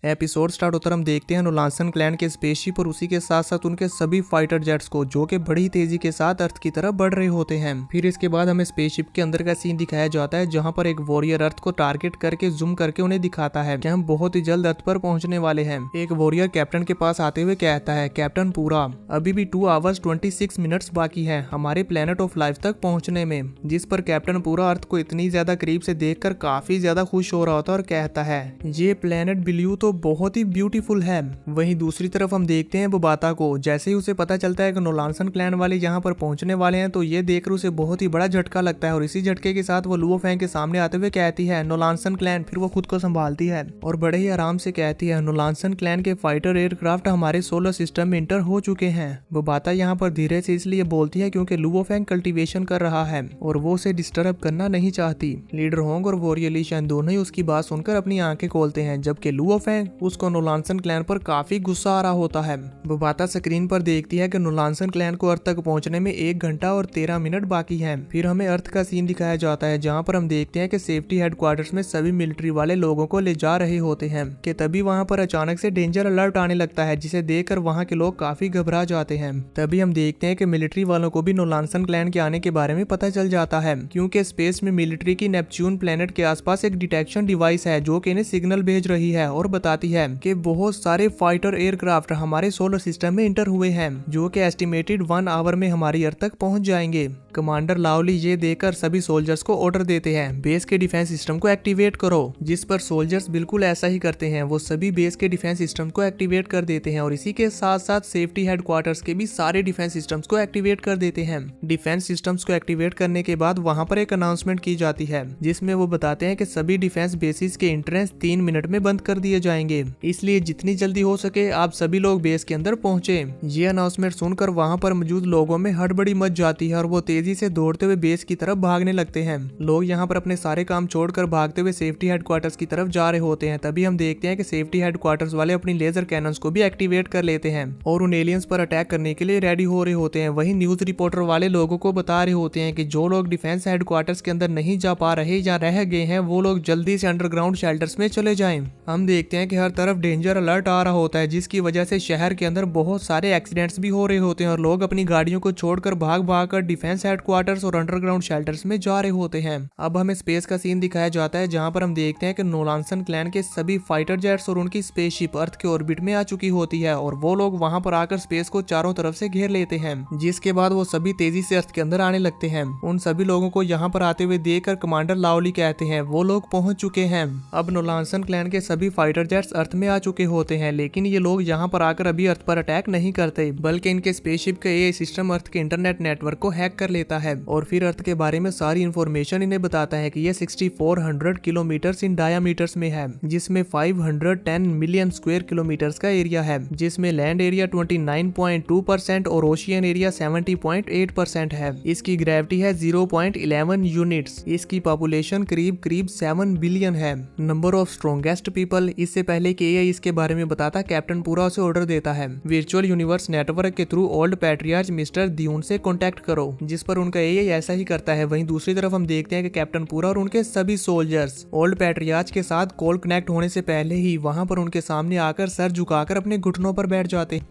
Episode start होता हम देखते हैं नोलांसन क्लैन के स्पेसशिप और उसी के साथ साथ उनके सभी फाइटर जेट्स को जो कि बड़ी तेजी के साथ अर्थ की तरफ बढ़ रहे होते हैं। फिर इसके बाद हमें स्पेसशिप के अंदर का सीन दिखाया जाता है जहां पर एक वॉरियर अर्थ को टारगेट करके जूम करके उन्हें दिखाता है कि हम बहुत ही जल्द अर्थ पर पहुंचने वाले हैं। एक वॉरियर कैप्टन के पास आते हुए कहता है, कैप्टन पूरा अभी भी 2 आवर्स 26 मिनट्स बाकी है हमारे प्लेनेट ऑफ लाइफ तक पहुंचने में। जिस पर कैप्टन पूरा अर्थ को इतनी ज्यादा करीब से देखकर काफी ज्यादा खुश हो रहा होता है और कहता है, ये प्लेनेट ब्लू तो बहुत ही ब्यूटीफुल है। वहीं दूसरी तरफ हम देखते हैं बोबाता को। जैसे ही उसे पता चलता है कि नोलांसन क्लैन वाले यहाँ पर पहुंचने वाले हैं तो ये देखकर उसे बहुत ही बड़ा झटका लगता है और इसी झटके के साथ वो लुओ फैंग के सामने आते हुए कहती है, नोलांसन क्लैन। फिर वो खुद को संभालती है और बड़े ही आराम से कहती है, नोलांसन क्लैन के फाइटर एयरक्राफ्ट हमारे सोलर सिस्टम में इंटर हो चुके हैं। बोबाता यहाँ पर धीरे से इसलिए बोलती है क्योंकि लुओ फैंग कल्टीवेशन कर रहा है और वो उसे डिस्टर्ब करना नहीं चाहती। लीडर होंग और वॉरियर ली शैन दोनों ही उसकी बात सुनकर अपनी आंखें खोलते हैं, जबकि लुओ फैंग उसको नोलांसन क्लैन पर काफी गुस्सा आ रहा होता है। बोबाता स्क्रीन पर देखती है कि नोलांसन क्लैन को अर्थ तक पहुंचने में 1 घंटा और 13 मिनट बाकी है। फिर हमें अर्थ का सीन दिखाया जाता है जहां पर हम देखते हैं कि सेफ्टी हेडक्वार्टर्स में सभी मिलिट्री वाले लोगों को ले जा रहे होते हैं कि तभी वहां पर अचानक से डेंजर अलर्ट आने लगता है जिसे देखकर वहां के लोग काफी घबरा जाते हैं। तभी हम देखते हैं कि मिलिट्री वालों को भी नोलांसन क्लैन के आने के बारे में पता चल जाता है क्योंकि स्पेस में मिलिट्री की नेपच्यून प्लेनेट के आसपास एक डिटेक्शन डिवाइस है जो कि इन्हें सिग्नल भेज रही है और बताती है कि बहुत सारे फाइटर एयरक्राफ्ट हमारे सोलर सिस्टम में इंटर हुए हैं जो कि एस्टिमेटेड 1 आवर में हमारी अर्थ तक पहुंच जाएंगे। कमांडर लावली ये देखकर सभी सोल्जर्स को ऑर्डर देते हैं, बेस के डिफेंस सिस्टम को एक्टिवेट करो। जिस पर सोल्जर्स बिल्कुल ऐसा ही करते हैं, वो सभी बेस के डिफेंस सिस्टम को एक्टिवेट कर देते हैं और इसी के साथ साथ सेफ्टी हेडक्वार्टर्स के भी सारे डिफेंस सिस्टम्स को एक्टिवेट कर देते हैं। डिफेंस सिस्टम्स को एक्टिवेट करने के बाद वहां पर एक अनाउंसमेंट की जाती है जिसमें वो बताते हैं कि सभी डिफेंस बेसिस के एंट्रेंस 3 मिनट में बंद कर दिए जाएंगे, इसलिए जितनी जल्दी हो सके आप सभी लोग बेस के अंदर पहुंचे। ये अनाउंसमेंट सुनकर वहां पर मौजूद लोगों में हड़बड़ी मच जाती है और वो तेजी से दौड़ते हुए बेस की तरफ भागने लगते हैं। लोग यहाँ पर अपने सारे काम छोड़कर भागते हुए सेफ्टी हेडक्वार्टर्स की तरफ जा रहे होते हैं। तभी हम देखते हैं कि सेफ्टी हेडक्वार्टर्स वाले अपनी लेजर कैनन्स को भी एक्टिवेट कर लेते हैं और उन एलियंस पर अटैक करने के लिए रेडी हो रहे होते हैं। वहीं न्यूज रिपोर्टर वाले लोगों को बता रहे होते हैं कि जो लोग डिफेंस हेडक्वार्टर्स के अंदर नहीं जा पा रहे या रह गए हैं वो लोग जल्दी से अंडरग्राउंड शेल्टर्स में चले जाएं। हम देखते हैं कि हर तरफ डेंजर अलर्ट आ रहा होता है जिसकी वजह से शहर के अंदर बहुत सारे एक्सीडेंट्स भी हो रहे होते हैं और लोग अपनी गाड़ियों को छोड़कर भाग भाग कर डिफेंस हेडक्वार्टर्स और अंडरग्राउंड शेल्टर्स में जा रहे होते हैं। अब हमें स्पेस का सीन दिखाया जाता है जहां पर हम देखते हैं कि नोलांसन क्लैन के सभी फाइटर जेट्स और उनकी स्पेसशिप अर्थ के ऑर्बिट में आ चुकी होती है और वो लोग वहां पर आकर स्पेस को चारों तरफ से घेर लेते हैं, जिसके बाद वो सभी तेजी से अर्थ के अंदर आने लगते हैं। उन सभी लोगों को यहाँ पर आते हुए देखकर कमांडर लावली कहते हैं, वो लोग पहुंच चुके हैं। अब नोलांसन क्लैन के सभी फाइटर जेट्स अर्थ में आ चुके होते हैं, लेकिन ये लोग यहाँ पर आकर अभी अर्थ पर अटैक नहीं करते बल्कि इनके स्पेसशिप का एआई सिस्टम अर्थ के इंटरनेट नेटवर्क को हैक कर लेता है और फिर अर्थ के बारे में सारी इंफॉर्मेशन इन्हें बताता है कि ये 6400 किलोमीटर इन डायामीटर्स में है, जिसमें 510 मिलियन स्क्वायर किलोमीटर्स का एरिया है, जिसमें लैंड एरिया 29.2% और ओशियन एरिया 70.8% है। इसकी ग्रेविटी है 0.11 यूनिट्स। इसकी पॉपुलेशन करीब 7 बिलियन है। Number of strongest people. इससे पहले कि एआई इसके बारे में बताता, कैप्टन पूरा उसे ऑर्डर देता है, वर्चुअल यूनिवर्स नेटवर्क के थ्रू ओल्ड पैट्रियार्च मिस्टर दियून से कॉन्टेक्ट करो, जिस पर उनका एआई ऐसा ही करता है। वहीं दूसरी तरफ हम देखते हैं कि कैप्टन पूरा और उनके सभी सोल्जर्स ओल्ड पैट्रियार्च के साथ कॉल कनेक्ट होने से पहले ही वहां पर उनके सामने आकर सर झुकाकर अपने घुटनों पर बैठ जाते हैं।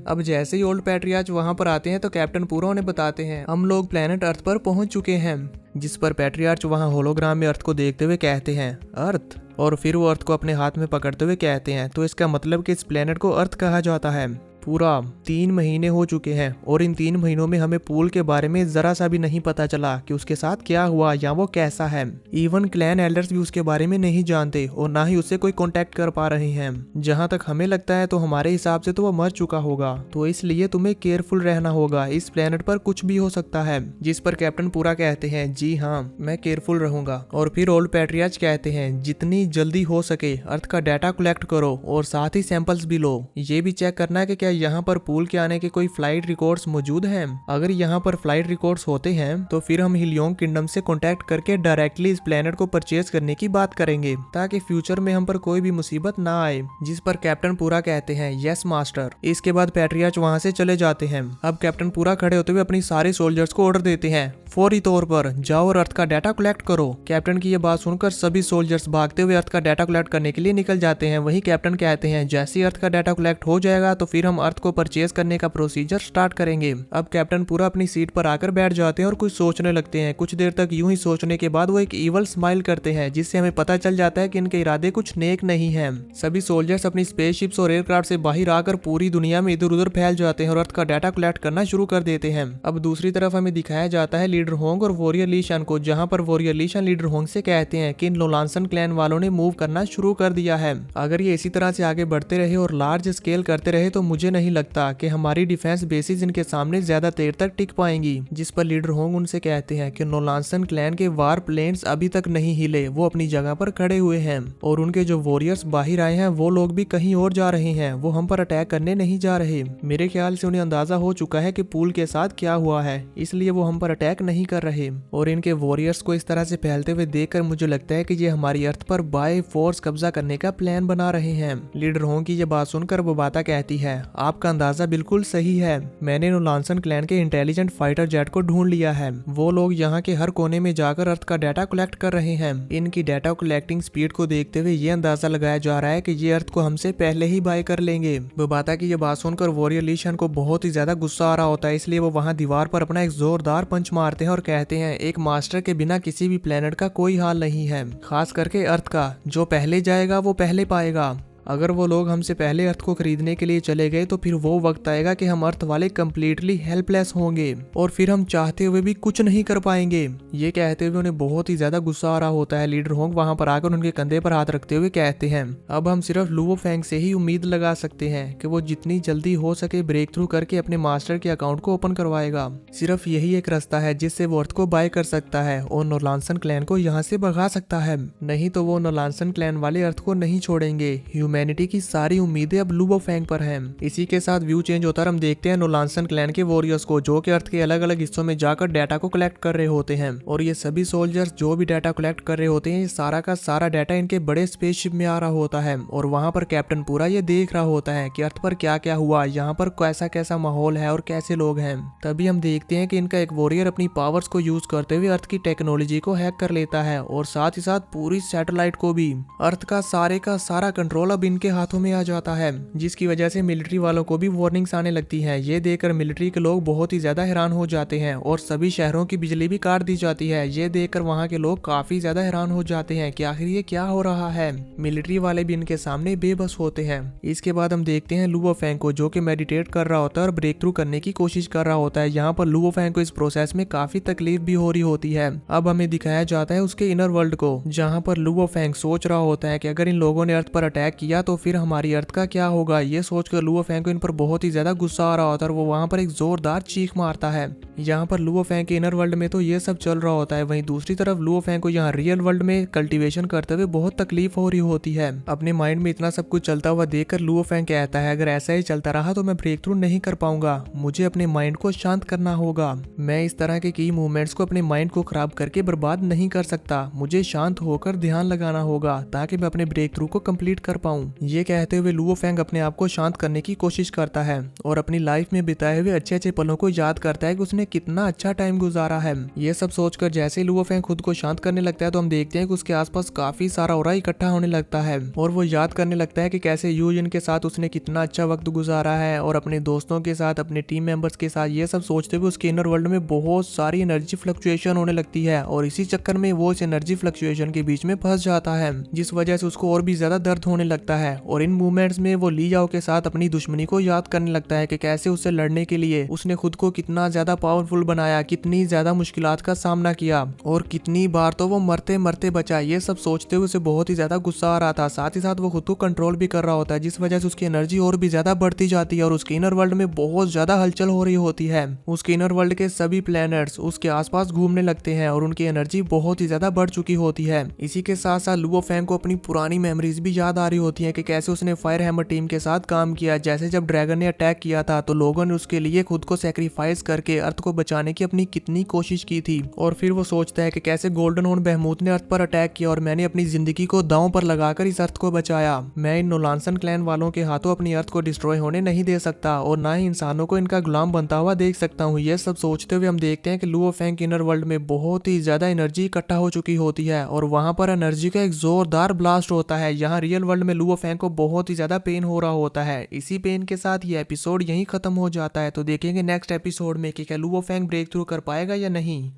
अब जैसे ही ओल्ड पैट्रियार्च वहां पर आते हैं तो कैप्टन पूरा उन्हें बताते हैं, हम लोग प्लेनेट अर्थ पर पहुंच चुके हैं। जिस पर पैट्रियार्च वहां होलोग्राम में अर्थ को देखते हुए कहते हैं, अर्थ, और फिर वो अर्थ को अपने हाथ में पकड़ते हुए कहते हैं, तो इसका मतलब कि इस प्लेनेट को अर्थ कहा जाता है। पूरा 3 महीने हो चुके हैं और इन 3 महीनों में हमें पूल के बारे में जरा सा भी नहीं पता चला कि उसके साथ क्या हुआ या वो कैसा है। इवन क्लैन एल्डर्स भी उसके बारे में नहीं जानते और ना ही उससे कोई कांटेक्ट कर पा रहे हैं। जहां तक हमें लगता है तो हमारे हिसाब से तो वो मर चुका होगा, तो इसलिए तुम्हें केयरफुल रहना होगा, इस प्लेनेट पर कुछ भी हो सकता है। जिस पर कैप्टन पूरा कहते हैं, जी हाँ, मैं केयरफुल रहूंगा। और फिर ओल्ड पैट्रियार्च कहते हैं, जितनी जल्दी हो सके अर्थ का डाटा कलेक्ट करो और साथ ही सैंपल्स भी लो। ये भी चेक करना है कि क्या क्या यहाँ पर पूल के आने के कोई फ्लाइट रिकॉर्ड्स मौजूद हैं? अगर यहाँ पर फ्लाइट रिकॉर्ड्स होते हैं तो फिर हम हिलियोंग किंगडम से कॉन्टेक्ट करके डायरेक्टली इस प्लेनेट को परचेज करने की बात करेंगे ताकि फ्यूचर में हम पर कोई भी मुसीबत ना आए। जिस पर कैप्टन पूरा कहते हैं यस मास्टर। इसके बाद पैट्रियार्च वहाँ से चले जाते हैं। अब कैप्टन पूरा खड़े होते हुए अपनी सारे सोल्जर्स को ऑर्डर देते हैं, फौरी तौर पर जाओ और अर्थ का डाटा कलेक्ट करो। कैप्टन की ये बात सुनकर सभी सोल्जर्स भागते हुए अर्थ का डाटा कलेक्ट करने के लिए निकल जाते हैं। वहीं कैप्टन कहते हैं जैसे ही अर्थ का डाटा कलेक्ट हो जाएगा तो फिर हम अर्थ को परचेज करने का प्रोसीजर स्टार्ट करेंगे। अब कैप्टन पूरा अपनी सीट पर आकर बैठ जाते हैं और कुछ सोचने लगते हैं। कुछ देर तक यूं ही सोचने के बाद वो एक ईवल स्माइल करते हैं जिससे हमें पता चल जाता है कि इनके इरादे कुछ नेक नहीं है। सभी सोल्जर्स अपनी स्पेसशिप्स और एयरक्राफ्ट से बाहर आकर पूरी दुनिया में इधर उधर फैल जाते हैं और अर्थ का डाटा कलेक्ट करना शुरू कर देते हैं। अब दूसरी तरफ हमें दिखाया जाता है लीडर होंग और वॉरियर लीशान को, जहां पर वॉरियर लीशान लीडर होंग से कहते हैं कि इन लोलांसन क्लैन वालों ने मूव करना शुरू कर दिया है। अगर ये इसी तरह से आगे बढ़ते रहे और लार्ज स्केल करते रहे तो मुझे नहीं लगता कि हमारी डिफेंस बेसिस इनके सामने ज्यादा देर तक टिक पाएंगी। जिस पर लीडर होंग उनसे कहते हैं कि लोलांसन क्लैन के वार प्लेन्स अभी तक नहीं हिले, वो अपनी जगह पर खड़े हुए हैं और उनके जो वॉरियर्स बाहर आए हैं वो लोग भी कहीं और जा रहे हैं, वो हम पर अटैक करने नहीं जा रहे। मेरे ख्याल से उन्हें अंदाजा हो चुका है कि पूल के साथ क्या हुआ है, इसलिए वो हम पर अटैक नहीं कर रहे। और इनके वॉरियर्स को इस तरह से फैलते हुए देखकर मुझे लगता है कि ये हमारी अर्थ पर बाय फोर्स कब्जा करने का प्लान बना रहे हैं। लीडर होंग की ये बात सुनकर बोबाता कहती है आपका अंदाजा बिल्कुल सही है, मैंने लोलांसन क्लैन के इंटेलिजेंट फाइटर जेट को ढूंढ लिया है। वो लोग यहाँ के हर कोने में जाकर अर्थ का डाटा कलेक्ट कर रहे हैं। इनकी डाटा कलेक्टिंग स्पीड को देखते हुए ये अंदाजा लगाया जा रहा है कि ये अर्थ को हमसे पहले ही बाय कर लेंगे। बोबाता की ये बात सुनकर वॉरियर लीशान को बहुत ही ज्यादा गुस्सा आ रहा होता है, इसलिए वो वहाँ दीवार पर अपना एक जोरदार पंच मारते हैं और कहते हैं एक मास्टर के बिना किसी भी प्लेनेट का कोई हाल नहीं है, खास करके अर्थ का। जो पहले जाएगा वो पहले पाएगा। अगर वो लोग हमसे पहले अर्थ को खरीदने के लिए चले गए तो फिर वो वक्त आएगा कि हम अर्थ वाले कम्प्लीटली हेल्पलेस होंगे और फिर हम चाहते हुए भी कुछ नहीं कर पाएंगे। ये कहते हुए उन्हें बहुत ही ज्यादा गुस्सा आ रहा होता है। लीडर होंग वहां पर आकर उनके कंधे पर हाथ रखते हुए कहते हैं अब हम सिर्फ लुवो फेंग से ही उम्मीद लगा सकते हैं कि वो जितनी जल्दी हो सके ब्रेक थ्रू करके अपने मास्टर के अकाउंट को ओपन करवाएगा। सिर्फ यही एक रास्ता है जिससे वो अर्थ को बाय कर सकता है और नोलांसन क्लैन को यहाँ से भगा सकता है, नहीं तो वो नोलांसन क्लैन वाले अर्थ को नहीं छोड़ेंगे। ह्यूमैनिटी की सारी उम्मीदें अब लुवो फेंग पर हैं। इसी के साथ व्यू चेंज होता है, हम देखते हैं नोलांसन क्लैन के वॉरियर्स को जो कि अर्थ के अलग अलग हिस्सों में जाकर डाटा को कलेक्ट कर रहे होते हैं और ये सभी सोल्जर्स जो भी डाटा कलेक्ट कर रहे होते हैं ये सारा का सारा डाटा इनके बड़े स्पेसशिप में आ रहा होता है और वहां पर कैप्टन पूरा ये देख रहा होता है कि अर्थ पर क्या क्या हुआ, यहाँ पर कैसा कैसा माहौल है और कैसे लोग हैं। तभी हम देखते हैं कि इनका एक वॉरियर अपनी पावर्स को यूज करते हुए अर्थ की टेक्नोलॉजी को हैक कर लेता है और साथ ही साथ पूरी सैटेलाइट को भी। अर्थ का सारा कंट्रोल अब इनके हाथों में आ जाता है, जिसकी वजह से मिलिट्री वालों को भी वार्निंग्स आने लगती हैं। ये देखकर मिलिट्री के लोग बहुत ही ज्यादा हैरान हो जाते हैं और सभी शहरों की बिजली भी काट दी जाती है। ये देखकर वहाँ के लोग काफी ज्यादा हैरान हो जाते हैं कि आखिर ये क्या हो रहा है। मिलिट्री वाले भी इनके सामने बेबस होते हैं। इसके बाद हम देखते हैं लुवो फेंग को जो कि मेडिटेट कर रहा होता है और ब्रेक थ्रू करने की कोशिश कर रहा होता है। यहाँ पर लुवो फेंग को इस प्रोसेस में काफी तकलीफ भी हो रही होती है। अब हमें दिखाया जाता है उसके इनर वर्ल्ड को, जहाँ पर लुवो फेंग सोच रहा होता है कि अगर इन लोगों ने अर्थ पर अटैक किया तो फिर हमारी अर्थ का क्या होगा। ये सोचकर लुवो फेंग को इन पर बहुत ही ज्यादा गुस्सा आ रहा होता है और वो वहाँ पर एक जोरदार चीख मारता है। यहाँ पर लुवो फेंग के इनर वर्ल्ड में तो ये सब चल रहा होता है, वहीं दूसरी तरफ लुवो फेंग को यहाँ रियल वर्ल्ड में कल्टीवेशन करते हुए बहुत तकलीफ हो रही होती है। अपने माइंड में इतना सब कुछ चलता हुआ देखकर लुवो फेंग कहता है अगर ऐसा ही चलता रहा तो मैं ब्रेक थ्रू नहीं कर पाऊंगा, मुझे अपने माइंड को शांत करना होगा। मैं इस तरह के की मूवमेंट्स को अपने माइंड को खराब करके बर्बाद नहीं कर सकता, मुझे शांत होकर ध्यान लगाना होगा ताकि मैं अपने ब्रेक थ्रू को कंप्लीट कर पाऊं। ये कहते हुए लुवो फेंग अपने आप को शांत करने की कोशिश करता है और अपनी लाइफ में बिताए हुए अच्छे अच्छे पलों को याद करता है कि उसने कितना अच्छा टाइम गुजारा है। ये सब सोचकर जैसे लुवो फेंग खुद को शांत करने लगता है तो हम देखते हैं कि उसके आसपास काफी सारा ऑरा इकट्ठा होने लगता है और वो याद करने लगता है कि कैसे यूजिन के साथ उसने कितना अच्छा वक्त गुजारा है और अपने दोस्तों के साथ, अपने टीम मेंबर्स के साथ। ये सब सोचते हुए उसके इनर वर्ल्ड में बहुत सारी एनर्जी फ्लक्चुएशन होने लगती है और इसी चक्कर में वो इस एनर्जी फ्लक्चुएशन के बीच में फंस जाता है, जिस वजह से उसको और भी ज्यादा दर्द होने लगता है। और इन मूवमेंट्स में वो ली जाओ के साथ अपनी दुश्मनी को याद करने लगता है कि कैसे उससे लड़ने के लिए उसने खुद को कितना ज्यादा पावरफुल बनाया, कितनी ज्यादा मुश्किलात का सामना किया और कितनी बार तो वो मरते मरते बचा। ये सब सोचते हुए उसे बहुत ही ज्यादा गुस्सा आ रहा था, साथ ही साथ वो खुद को कंट्रोल भी कर रहा होता है, जिस वजह से उसकी एनर्जी और भी ज्यादा बढ़ती जाती है और उसके इनर वर्ल्ड में बहुत ज्यादा हलचल हो रही होती है। उसके इनर वर्ल्ड के सभी प्लैनेट्स उसके आसपास घूमने लगते हैं और उनकी एनर्जी बहुत ही ज्यादा बढ़ चुकी होती है। इसी के साथ साथ लुवो फेंग को अपनी पुरानी मेमोरीज भी याद आ रही होती होती है कि कैसे उसने फायर हैमर टीम के साथ काम किया। जैसे जब ड्रैगन ने अटैक किया था तो लोगों ने उसके लिए खुद को सेक्रीफाइस करके अर्थ को बचाने की अपनी कितनी कोशिश की थी। और फिर वो सोचता है कि कैसे गोल्डन हॉर्न बहमूत ने अर्थ पर अटैक किया और मैंने अपनी जिंदगी को दांव पर लगाकर इस अर्थ को बचाया। मैं इन नोलानसन क्लैन वालों के हाथों अपनी अर्थ को डिस्ट्रॉय होने नहीं दे सकता और ना ही इंसानों को इनका गुलाम बनता हुआ देख सकता हूँ। ये सब सोचते हुए हम देखते हैं कि लुओ फेंग के इनर वर्ल्ड में बहुत ही ज्यादा एनर्जी इकट्ठा हो चुकी होती है और वहां पर एनर्जी का एक जोरदार ब्लास्ट होता है। यहाँ रियल वर्ल्ड में लुओ फेंग को बहुत ही ज्यादा पेन हो रहा होता है। इसी पेन के साथ ये एपिसोड यहीं खत्म हो जाता है। तो देखेंगे नेक्स्ट एपिसोड में कि क्या लुओ फेंग ब्रेक थ्रू कर पाएगा या नहीं।